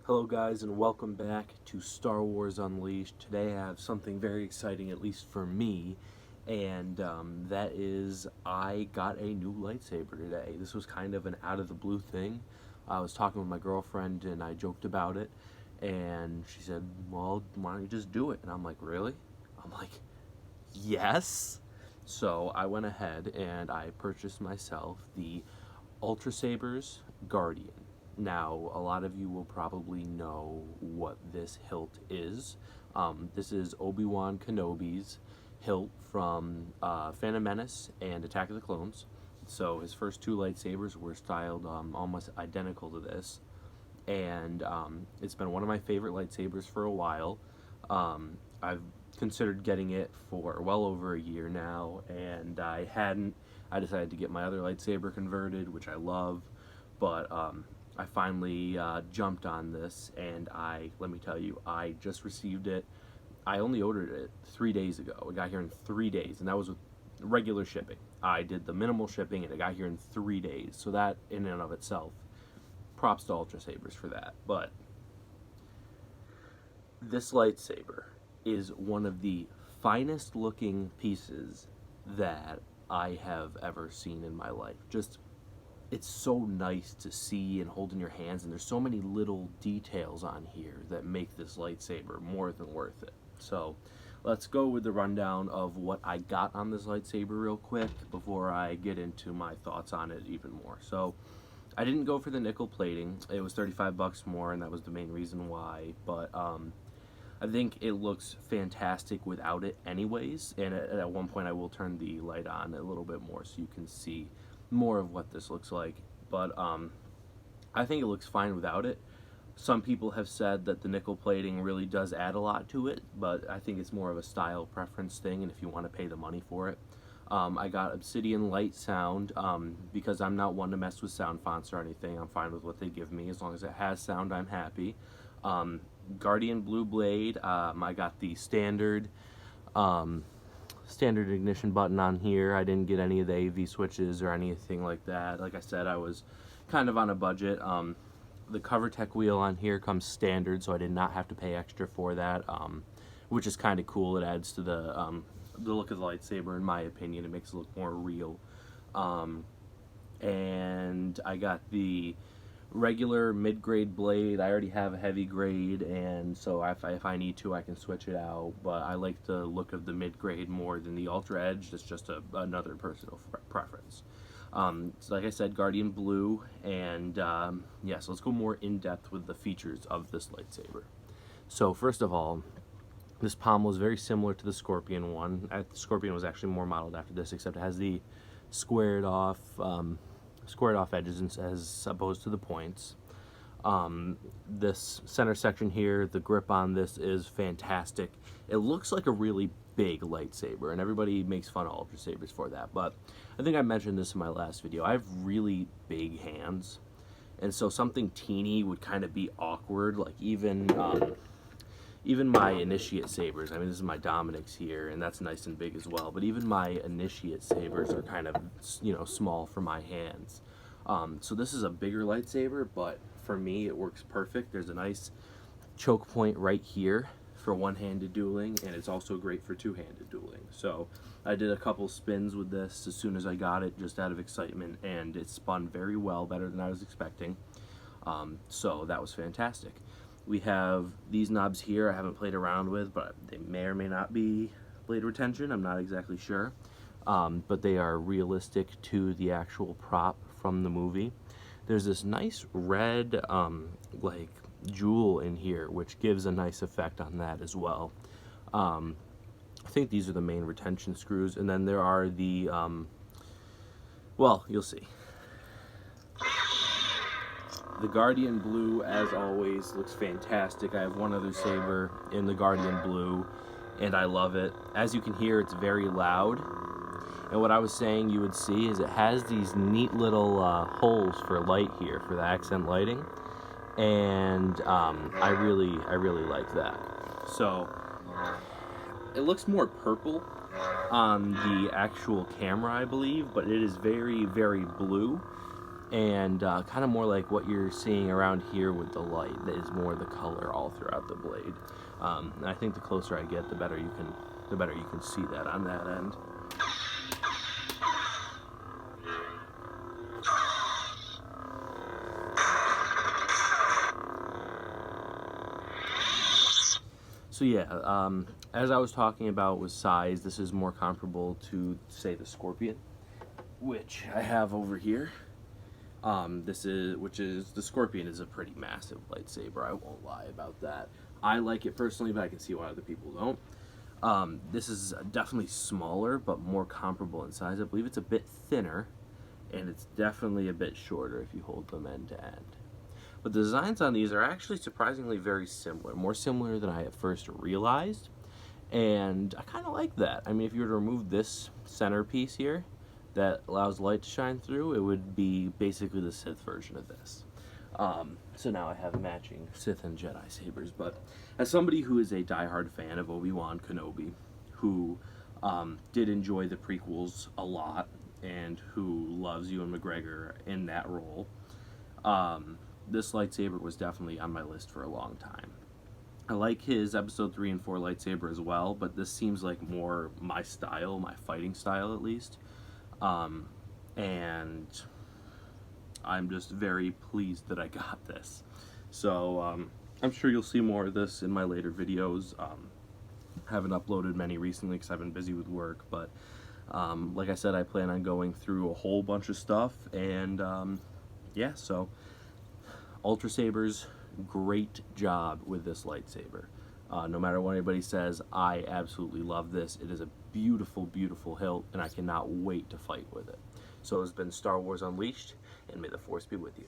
Hello guys, and welcome back to Star Wars Unleashed. Today I have something very exciting, at least for me, and that is I got a new lightsaber today. This was kind of an out of the blue thing. I was talking with my girlfriend and I joked about it, and she said, well, why don't you just do it? And I'm like, really? I'm like, yes! So I went ahead and I purchased myself the Ultrasabers Guardian. Now, a lot of you will probably know what this hilt is. This is Obi-Wan Kenobi's hilt from Phantom Menace and Attack of the Clones. So his first two lightsabers were styled almost identical to this. And it's been one of my favorite lightsabers for a while. I've considered getting it for well over a year now, and I hadn't. I decided to get my other lightsaber converted, which I love, but I finally jumped on this, and let me tell you, I just received it. I only ordered it 3 days ago. It got here in 3 days, and that was with regular shipping. I did the minimal shipping, and it got here in 3 days. So that, in and of itself, props to Ultrasabers for that. But this lightsaber is one of the finest looking pieces that I have ever seen in my life. It's so nice to see and hold in your hands, and there's so many little details on here that make this lightsaber more than worth it. So let's go with the rundown of what I got on this lightsaber real quick before I get into my thoughts on it even more. So I didn't go for the nickel plating. It was 35 bucks more, and that was the main reason why, but I think it looks fantastic without it anyways, and at one point I will turn the light on a little bit more so you can see more of what this looks like, but I think it looks fine without it. Some people have said that the nickel plating really does add a lot to it, but I think it's more of a style preference thing, and if you want to pay the money for it. I got Obsidian Light Sound because I'm not one to mess with sound fonts or anything. I'm fine with what they give me. As long as it has sound, I'm happy. Guardian Blue Blade, I got the standard ignition button on here. I didn't get any of the AV switches or anything like that. Like I said, I was kind of on a budget. The cover tech wheel on here comes standard, so I did not have to pay extra for that, which is kind of cool. It adds to the look of the lightsaber, in my opinion. It makes it look more real. And I got the regular mid-grade blade. I already have a heavy grade, and so if I need to, I can switch it out, but I like the look of the mid-grade more than the Ultra Edge. It's just another personal preference. So like I said, Guardian Blue, and yeah, so let's go more in-depth with the features of this lightsaber. So first of all, this pommel is very similar to the Scorpion one. The Scorpion was actually more modeled after this, except it has the squared off edges as opposed to the points. This center section here, the grip on this is fantastic. It looks like a really big lightsaber, and everybody makes fun of Ultrasabers for that, but I think I mentioned this in my last video. I have really big hands, and so something teeny would kind of be awkward. Like even my Initiate sabers, I mean, this is my Dominic's here, and that's nice and big as well, but even my Initiate sabers are kind of, small for my hands. So this is a bigger lightsaber, but for me, it works perfect. There's a nice choke point right here for one-handed dueling, and it's also great for two-handed dueling. So I did a couple spins with this as soon as I got it, just out of excitement, and it spun very well, better than I was expecting. So that was fantastic. We have these knobs here I haven't played around with, but they may or may not be blade retention. I'm not exactly sure. But they are realistic to the actual prop from the movie. There's this nice red like jewel in here, which gives a nice effect on that as well. I think these are the main retention screws, and then there are the well, you'll see. The Guardian Blue, as always, looks fantastic. I have one other saber in the Guardian Blue, and I love it. As you can hear, it's very loud. And what I was saying you would see is it has these neat little holes for light here, for the accent lighting. And I really like that. So it looks more purple on the actual camera, I believe, but it is very, very blue. and kind of more like what you're seeing around here with the light. That is more the color all throughout the blade. And I think the closer I get, the better you can see that on that end. So yeah, as I was talking about with size, this is more comparable to, say, the Scorpion, which I have over here. The Scorpion is a pretty massive lightsaber. I won't lie about that. I like it personally, but I can see why other people don't. This is definitely smaller, but more comparable in size. I believe it's a bit thinner, and it's definitely a bit shorter if you hold them end to end. But the designs on these are actually surprisingly very similar, more similar than I at first realized, and I kind of like that. I mean, if you were to remove this centerpiece here that allows light to shine through, it would be basically the Sith version of this. So now I have matching Sith and Jedi sabers. But as somebody who is a diehard fan of Obi-Wan Kenobi, who did enjoy the prequels a lot, and who loves Ewan McGregor in that role, this lightsaber was definitely on my list for a long time. I like his episode 3 and 4 lightsaber as well, but this seems like more my style, my fighting style at least. And I'm just very pleased that I got this. So I'm sure you'll see more of this in my later videos. Haven't uploaded many recently because I've been busy with work, but like I said, I plan on going through a whole bunch of stuff, and yeah, so Ultrasabers, great job with this lightsaber. No matter what anybody says, I absolutely love this. It is a beautiful, beautiful hilt, and I cannot wait to fight with it. So it's been Star Wars Unleashed, and may the Force be with you.